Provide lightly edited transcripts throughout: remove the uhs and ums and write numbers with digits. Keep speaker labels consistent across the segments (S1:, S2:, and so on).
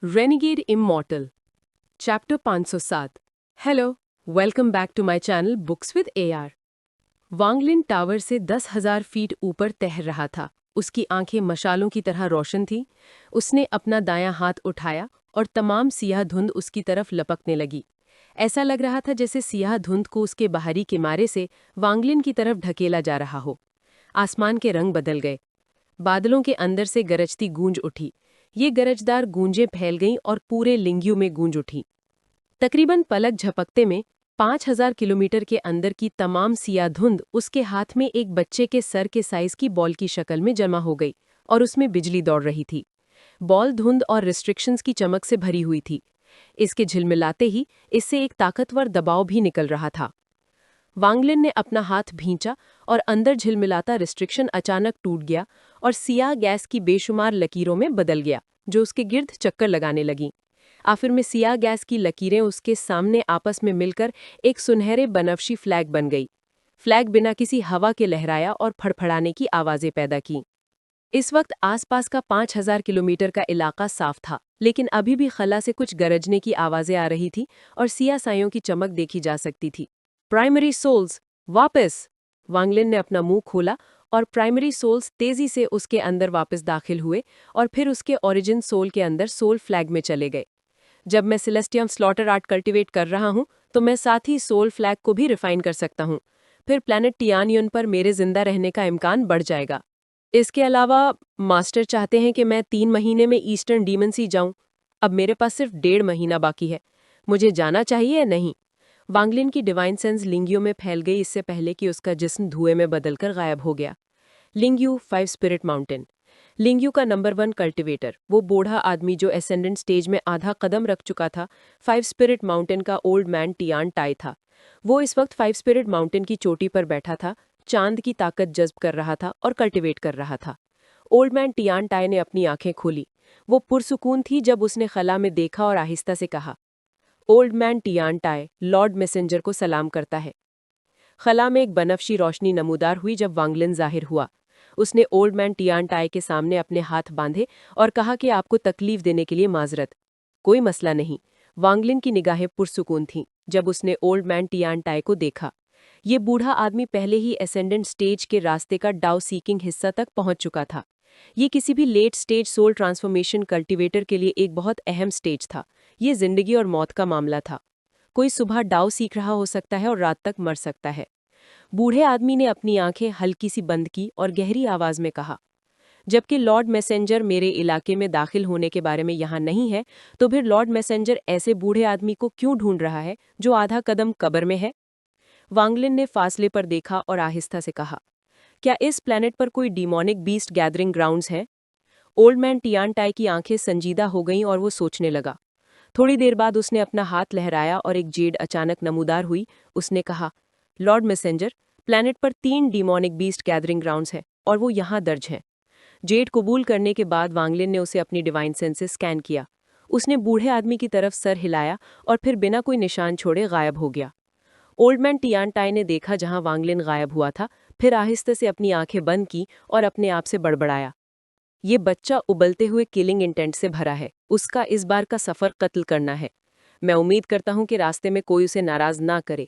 S1: Renegade Immortal chapter 507 hello welcome back to my channel books with AR. Wang Lin tower से 10,000 feet ऊपर तैर रहा था। उसकी आंखें मशालों की तरह रोशन थीं। उसने अपना दायां हाथ उठाया और तमाम सियाह धुंध उसकी तरफ लपकने लगी। ऐसा लग रहा था जैसे सियाह धुंध को उसके बाहरी किनारे से वांगलिन की तरफ ढकेला जा रहा हो। आसमान के रंग बदल गए। बादलों के अंदर से गरजती गूंज उठी। ये गरजदार गूंजें फैल गईं और पूरे लिंग्यू में गूंज उठी। तकरीबन पलक झपकते में 5,000 किलोमीटर के अंदर की तमाम सियाह धुंध उसके हाथ में एक बच्चे के सर के साइज की बॉल की शक्ल में जमा हो गई और उसमें बिजली दौड़ रही थी। बॉल धुंध और रिस्ट्रिक्शंस की चमक से भरी हुई थी। इसके झिलमिलाते ही इससे एक ताकतवर दबाव भी निकल रहा था। वांगलिन ने अपना हाथ भींचा और अंदर झिलमिलाता रिस्ट्रिक्शन अचानक टूट गया और सियाह गैस की बेशुमार लकीरों में बदल गया, जो उसके गिर्द चक्कर लगाने लगीं। आखिर में सियाह गैस की लकीरें उसके सामने आपस में मिलकर एक सुनहरे बनफशी फ्लैग बन गई। फ्लैग बिना किसी हवा के लहराया और फड़फड़ाने की आवाजें पैदा की। इस वक्त आसपास का 5,000 किलोमीटर का इलाका साफ था, लेकिन अभी भी खला से कुछ गरजने की आवाजें आ रही थी और सियाह सायों की चमक देखी जा सकती थी। प्राइमरी सोल्स वापस! वांगलिन ने अपना मुंह खोला और प्राइमरी सोल्स तेजी से उसके अंदर वापस दाखिल हुए और फिर उसके ओरिजिन सोल के अंदर सोल फ्लैग में चले गए। जब मैं सिलेस्टियम स्लॉटर आर्ट कल्टीवेट कर रहा हूं तो मैं साथ ही सोल फ्लैग को भी रिफाइन कर सकता हूं। फिर प्लैनेट टियानियन पर मेरे जिंदा रहने का इम्कान बढ़ जाएगा। इसके अलावा मास्टर चाहते हैं कि मैं 3 महीने में ईस्टर्न डीमन सी जाऊं। अब मेरे पास सिर्फ 1.5 महीना बाकी है। मुझे जाना चाहिए या नहीं? वांगलिन की डिवाइन सेंस लिंग्यू में फैल गई इससे पहले कि उसका जिस्म धुएं में बदलकर गायब हो गया। लिंग्यू 5 स्पिरिट माउंटेन। लिंग्यू का नंबर 1 कल्टिवेटर, वो बूढ़ा आदमी जो एसेंडेंट स्टेज में आधा कदम रख चुका था, 5 स्पिरिट माउंटेन का ओल्ड मैन टियान टाई था। वो इस वक्त 5 स्पिरिट माउंटेन की चोटी पर बैठा था, चांद की ताकत जज्ब कर रहा था और कल्टिवेट कर रहा था। ओल्ड मैन टियान टाई ने अपनी आंखें खोली। वो पुरसुकून थी जब उसने खला में देखा और आहिस्ता से कहा, old man Tian tie Lord messenger को सलाम करता है। खला में एक बनफशी रोशनी नमूदार हुई जब वांगलिन जाहिर हुआ। उसने ओल्ड मैन टियान टाई के सामने अपने हाथ बांधे और कहा कि आपको तकलीफ देने के लिए माजरत। कोई मसला नहीं। वांगलिन की निगाहें पुरसुकून थीं जब उसने ओल्ड मैन टियान टाई को देखा। ये बूढ़ा आदमी पहले ही एसेंडेंट स्टेज के रास्ते का डाउ सीकिंग हिस्सा तक पहुंच चुका था। ये किसी भी late stage soul transformation cultivator के लिए एक बहुत अहम स्टेज था। ये जिंदगी और मौत का मामला था। कोई सुबह डाउ सीख रहा हो सकता है और रात तक मर सकता है। बूढ़े आदमी ने अपनी आंखें हल्की सी बंद की और गहरी आवाज में कहा, जबकि लॉर्ड मैसेंजर मेरे इलाके में दाखिल होने के बारे में यहाँ नहीं है, तो फिर लॉर्ड मैसेंजर ऐसे बूढ़े आदमी को क्यों ढूंढ रहा है जो आधा कदम कब्र में है? वांगलिन ने फासले पर देखा और आहिस्ता से कहा, क्या इस प्लेनेट पर कोई डिमोनिक बीस्ट गैदरिंग ग्राउंड्स है? ओल्ड मैन टियान टाई की आंखें संजीदा हो गईं और वो सोचने लगा। थोड़ी देर बाद उसने अपना हाथ लहराया और एक जेड अचानक नमूदार हुई। उसने कहा, लॉर्ड मैसेंजर, प्लैनेट पर 3 डिमोनिक बीस्ट गैदरिंग ग्राउंड्स हैं और वो यहाँ दर्ज हैं। जेड कबूल करने के बाद वांगलिन ने उसे अपनी डिवाइन सेंस से स्कैन किया। उसने बूढ़े आदमी की तरफ सर हिलाया और फिर बिना कोई निशान छोड़े गायब हो गया। ओल्ड मैन टियान टाई ने देखा जहां वांगलिन गायब हुआ था, फिर आहिस्ते से अपनी आंखें बंद की और अपने आप से बड़बड़ाया, ये बच्चा उबलते हुए किलिंग इंटेंट से भरा है। उसका इस बार का सफर कत्ल करना है। मैं उम्मीद करता हूं कि रास्ते में कोई उसे नाराज ना करे।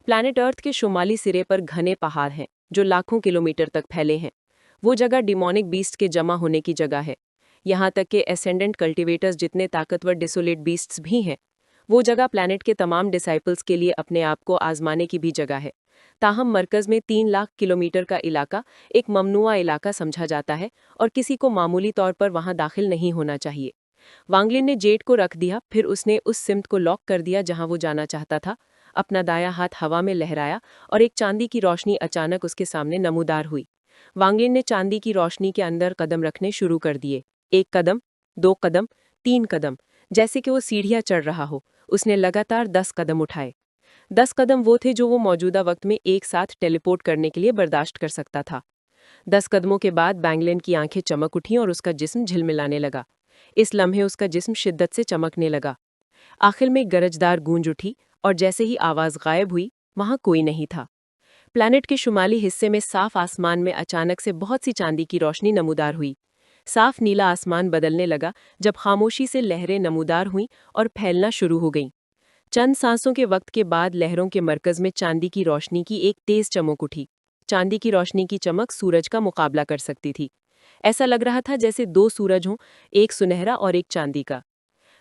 S1: प्लैनेट अर्थ के शुमाली सिरे पर घने पहाड़ हैं जो लाखों किलोमीटर तक फैले हैं। वो जगह डिमोनिक बीस्ट के जमा होने की जगह है। यहाँ तक कि एसेंडेंट कल्टीवेटर्स जितने ताकतवर डिसोलेट बीस्ट्स भी हैं। वो जगह प्लैनेट के तमाम डिसाइपल्स के लिए अपने आप को आजमाने की भी जगह है। ताहम मरकज में 3 लाख किलोमीटर का इलाका एक ममनुआ इलाका समझा जाता है और किसी को मामूली तौर पर वहां दाखिल नहीं होना चाहिए। वांगलिन ने जेट को रख दिया, फिर उसने उस सिमत को लॉक कर दिया जहां वो जाना चाहता था। अपना दायां हाथ हवा में लहराया और एक चांदी की रोशनी अचानक उसके सामने नमूदार हुई। वांगलिन ने चांदी की रोशनी के अंदर कदम रखने शुरू कर दिए। 1 कदम, 2 कदम, 3 कदम, जैसे कि वो सीढ़ियां चढ़ रहा हो। उसने लगातार 10 कदम उठाए। 10 कदम वो थे जो वो मौजूदा वक्त में एक साथ टेलीपोर्ट करने के लिए बर्दाश्त कर सकता था। 10 कदमों के बाद बैंगलिन की आंखें चमक उठीं और उसका जिस्म झिलमिलाने लगा। इस लम्हे उसका जिस्म शिद्दत से चमकने लगा। आखिर में गरजदार गूंज उठी और जैसे ही आवाज गायब हुई, वहां कोई नहीं था। प्लैनेट के शुमाली हिस्से में साफ आसमान में अचानक से बहुत सी चांदी की रोशनी नमूदार हुई। साफ नीला आसमान बदलने लगा जब खामोशी से लहरें नमूदार हुईं और फैलना शुरू हो गईं। चंद सांसों के वक्त के बाद लहरों के मरकज में चांदी की रोशनी की एक तेज चमक उठी। चांदी की रोशनी की चमक सूरज का मुकाबला कर सकती थी। ऐसा लग रहा था जैसे दो सूरज हों, एक सुनहरा और एक चांदी का।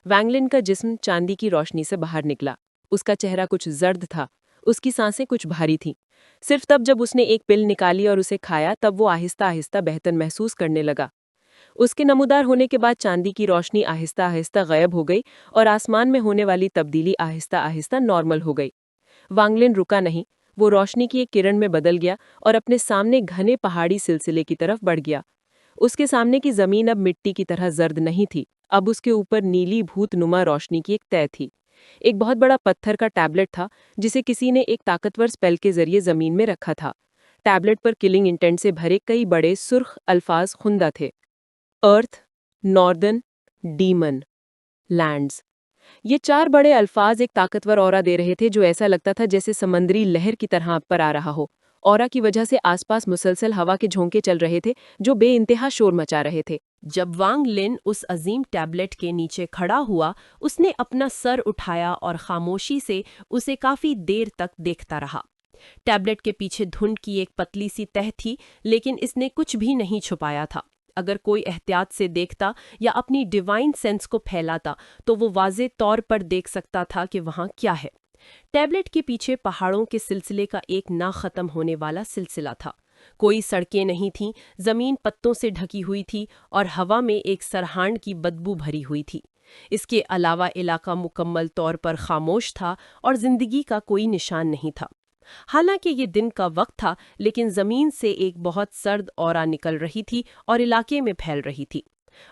S1: वैंगलिन का जिस्म चांदी की रोशनी से बाहर निकला। उसका चेहरा कुछ जर्द था, उसकी सांसें कुछ भारी थीं। सिर्फ तब जब उसने एक पिल निकाली और उसे खाया तब वो आहिस्ता आहिस्ता बेहतर महसूस करने लगा। उसके नमूदार होने के बाद चांदी की रोशनी आहिस्ता आहिस्ता गायब हो गई और आसमान में होने वाली तब्दीली आहिस्ता आहिस्ता नॉर्मल हो गई। वांगलिन रुका नहीं, वो रोशनी की एक किरण में बदल गया और अपने सामने घने पहाड़ी सिलसिले की तरफ बढ़ गया। उसके सामने की जमीन अब मिट्टी की तरह जर्द नहीं थी, अब उसके ऊपर नीली भूतनुमा रोशनी की एक तह थी। एक बहुत बड़ा पत्थर का टैबलेट था जिसे किसी ने एक ताकतवर स्पेल के जरिए जमीन में रखा था। टैबलेट पर किलिंग इंटेंट से भरे कई बड़े सुर्ख अल्फाज खुंदा थे। अर्थ, नॉर्दर्न, डीमन, लैंड्स। ये चार बड़े अल्फाज एक ताकतवर ऑरा दे रहे थे जो ऐसा लगता था जैसे समंदरी लहर की तरह आप पर आ रहा हो। ऑरा की वजह से आसपास मुसलसल हवा के झोंके चल रहे थे जो बेइंतहा शोर मचा रहे थे। जब वांग लिन उस अजीम टैबलेट के नीचे खड़ा हुआ, उसने अपना सर उठाया और खामोशी से उसे काफी देर तक देखता रहा। टैबलेट के पीछे धुंध की एक पतली सी तह थी, लेकिन इसने कुछ भी नहीं छुपाया था। अगर कोई एहतियात से देखता या अपनी डिवाइन सेंस को फैलाता तो वो वाज़े तौर पर देख सकता था कि वहाँ क्या है। टैबलेट के पीछे पहाड़ों के सिलसिले का एक ना खत्म होने वाला सिलसिला था। कोई सड़कें नहीं थीं, जमीन पत्तों से ढकी हुई थी और हवा में एक सरहांड की बदबू भरी हुई थी। इसके अलावा इलाका मुकम्मल तौर पर खामोश था और जिंदगी का कोई निशान नहीं था। हालांकि ये दिन का वक्त था, लेकिन जमीन से एक बहुत सर्द औरा निकल रही थी और इलाके में फैल रही थी।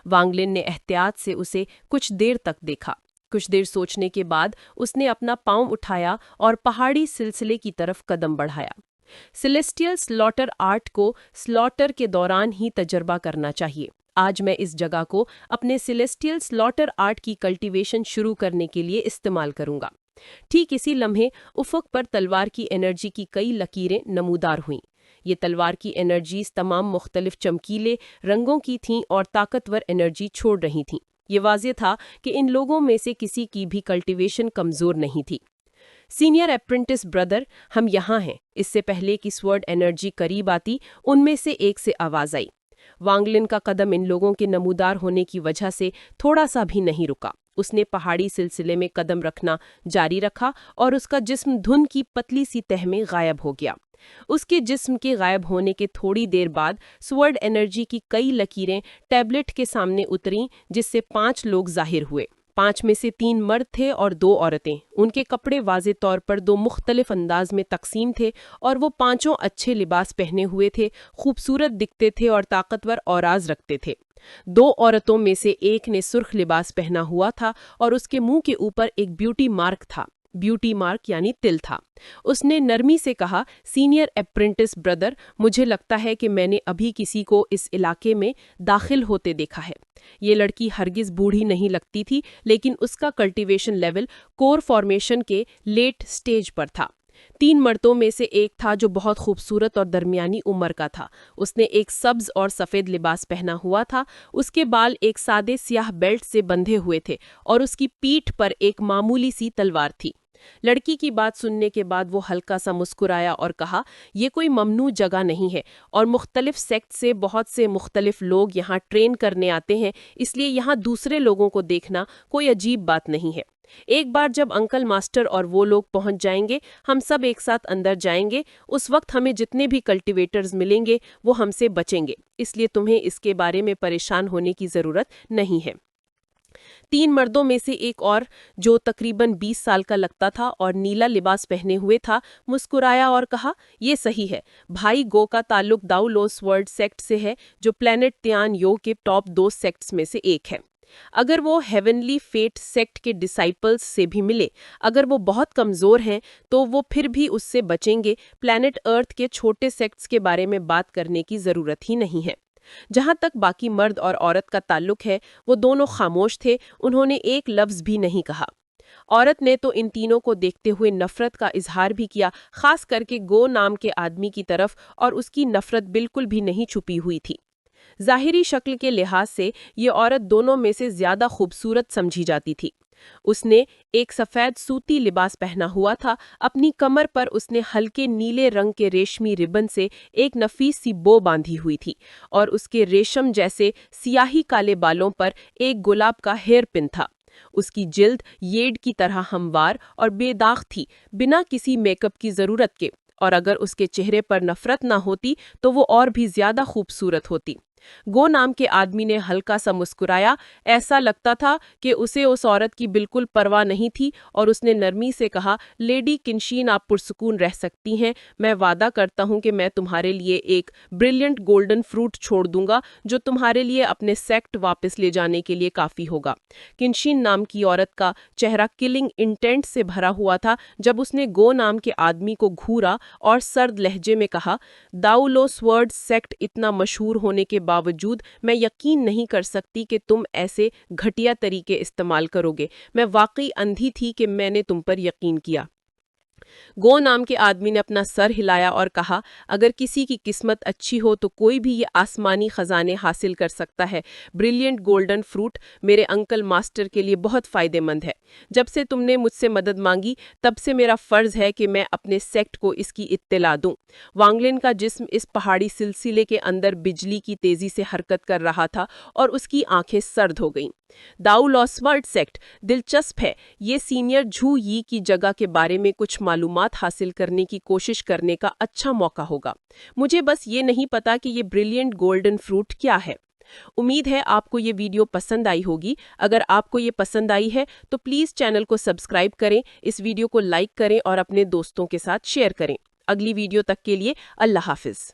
S1: वांगलिन ने एहतियात से उसे कुछ देर तक देखा। कुछ देर सोचने के बाद उसने अपना पांव उठाया और पहाड़ी सिलसिले की तरफ कदम बढ़ाया। सेलेस्टियल स्लॉटर आर्ट को स्लॉटर के दौरान ही तजर्बा करना चाहिए। आज मैं इस जगह को अपने सेलेस्टियल स्लॉटर आर्ट की कल्टीवेशन शुरू करने के लिए इस्तेमाल करूंगा। ठीक इसी लम्हे उफ़क़ पर तलवार की एनर्जी की कई लकीरें नमूदार हुईं। ये तलवार की एनर्जीज तमाम मुख्तलिफ चमकीले रंगों की थीं और ताकतवर एनर्जी छोड़ रही थीं। ये वाज़ेह था कि इन लोगों में से किसी की भी कल्टीवेशन कमज़ोर नहीं थी। सीनियर अप्रेंटिस ब्रदर, हम यहाँ हैं। इससे पहले कि स्वर्ड एनर्जी करीब आती, उनमें से एक से आवाज़ आई। वांगलिन का कदम इन लोगों के नमूदार होने की वजह से थोड़ा सा भी नहीं रुका। उसने पहाड़ी सिलसिले में कदम रखना जारी रखा और उसका जिस्म धुंध की पतली सी तह में गायब हो गया। उसके जिस्म के गायब होने के थोड़ी देर बाद स्वर्ड एनर्जी की कई लकीरें टैबलेट के सामने उतरीं, जिससे 5 लोग जाहिर हुए। 5 में से 3 मर्द थे और 2 औरतें। उनके कपड़े वाज़े तौर पर 2 मुख्तलिफ अंदाज में तकसीम थे और वो पांचों अच्छे लिबास पहने हुए थे, खूबसूरत दिखते थे और ताकतवर औराज रखते थे। 2 औरतों में से एक ने सुर्ख लिबास पहना हुआ था और उसके मुंह के ऊपर एक ब्यूटी मार्क था। ब्यूटी मार्क यानी तिल था। उसने नरमी से कहा, सीनियर अप्रेंटिस ब्रदर, मुझे लगता है कि मैंने अभी किसी को इस इलाके में दाखिल होते देखा है। ये लड़की हरगिज बूढ़ी नहीं लगती थी, लेकिन उसका कल्टीवेशन लेवल कोर फॉर्मेशन के लेट स्टेज पर था। 3 मर्दों में से एक था जो बहुत खूबसूरत और दरमियानी उम्र का था। उसने एक सब्ज और सफ़ेद लिबास पहना हुआ था। उसके बाल एक सादे स्याह बेल्ट से बंधे हुए थे और उसकी पीठ पर एक मामूली सी तलवार थी। लड़की की बात सुनने के बाद वो हल्का सा मुस्कुराया और कहा, ये कोई ममनू जगह नहीं है और मुख्तलिफ सेक्ट से बहुत से मुख्तलिफ लोग यहाँ ट्रेन करने आते हैं, इसलिए यहाँ दूसरे लोगों को देखना कोई अजीब बात नहीं है। एक बार जब अंकल मास्टर और वो लोग पहुंच जाएंगे, हम सब एक साथ अंदर जाएंगे। उस वक्त हमें जितने भी कल्टीवेटर्स मिलेंगे वो हमसे बचेंगे, इसलिए तुम्हें इसके बारे में परेशान होने की ज़रूरत नहीं है। 3 मर्दों में से एक और, जो तकरीबन 20 साल का लगता था और नीला लिबास पहने हुए था, मुस्कुराया और कहा, ये सही है। भाई गो का ताल्लुक दाउलोस वर्ल्ड सेक्ट से है, जो प्लेनेट त्यान यो के टॉप 2 सेक्ट्स में से एक है। अगर वो हेवनली फेट सेक्ट के डिसाइपल्स से भी मिले, अगर वो बहुत कमज़ोर हैं, तो वो फिर भी उससे बचेंगे। प्लैनेट अर्थ के छोटे सेक्ट्स के बारे में बात करने की ज़रूरत ही नहीं है। जहाँ तक बाकी मर्द और औरत का ताल्लुक है, वो दोनों खामोश थे। उन्होंने एक लफ्ज़ भी नहीं कहा। औरत ने तो इन तीनों को देखते हुए नफरत का इजहार भी किया, खास करके गो नाम के आदमी की तरफ, और उसकी नफरत बिल्कुल भी नहीं छुपी हुई थी।
S2: जाहिरी शक्ल के लिहाज से ये औरत दोनों में से ज्यादा खूबसूरत समझी जाती थी। उसने एक सफेद सूती लिबास पहना हुआ था, अपनी कमर पर उसने हल्के नीले रंग के रेशमी रिबन से एक नफीस सी बो बांधी हुई थी और उसके रेशम जैसे सियाही काले बालों पर एक गुलाब का हेयर पिन था। उसकी जिल्द येड की तरह हमवार और बेदाग थी, बिना किसी मेकअप की जरूरत के, और अगर उसके चेहरे पर नफरत ना होती तो वो और भी ज्यादा खूबसूरत होती। गो नाम के आदमी ने हल्का सा मुस्कुराया। ऐसा लगता था कि उसे उस औरत की बिल्कुल परवाह नहीं थी, और उसने नरमी से कहा, लेडी किनशीन, आप पुरसुकून रह सकती हैं। मैं वादा करता हूं कि मैं तुम्हारे लिए एक ब्रिलियंट गोल्डन फ्रूट छोड़ दूंगा जो तुम्हारे लिए अपने सेक्ट वापस ले जाने के लिए काफी होगा। किनशीन नाम की औरत का चेहरा किलिंग इंटेंट से भरा हुआ था जब उसने गो नाम के आदमी को घूरा और सर्द लहजे में कहा, दाउलो स्वर्ड सेक्ट इतना मशहूर होने के बावजूद मैं यकीन नहीं कर सकती कि तुम ऐसे घटिया तरीके इस्तेमाल करोगे। मैं वाकई अंधी थी कि मैंने तुम पर यकीन किया। गो नाम के आदमी ने अपना सर हिलाया और कहा, अगर किसी की किस्मत अच्छी हो तो कोई भी ये आसमानी खजाने हासिल कर सकता है। ब्रिलियंट गोल्डन फ्रूट मेरे अंकल मास्टर के लिए बहुत फायदेमंद है। जब से तुमने मुझसे मदद मांगी तब से मेरा फर्ज है कि मैं अपने सेक्ट को इसकी इत्तला दूं। वांगलिन का जिस्म इस पहाड़ी सिलसिले के अंदर बिजली की तेजी से हरकत कर रहा था और उसकी आंखें सर्द हो गईं। दाऊ लॉसवर्ड सेक्ट दिलचस्प है। ये सीनियर झू यी की जगह के बारे में कुछ मालूमात हासिल करने की कोशिश करने का अच्छा मौका होगा। मुझे बस ये नहीं पता कि ये ब्रिलियंट गोल्डन फ्रूट क्या है। उम्मीद है आपको ये वीडियो पसंद आई होगी। अगर आपको ये पसंद आई है तो प्लीज़ चैनल को सब्सक्राइब करें, इस वीडियो को लाइक करें और अपने दोस्तों के साथ शेयर करें। अगली वीडियो तक के लिए अल्लाह हाफिज़।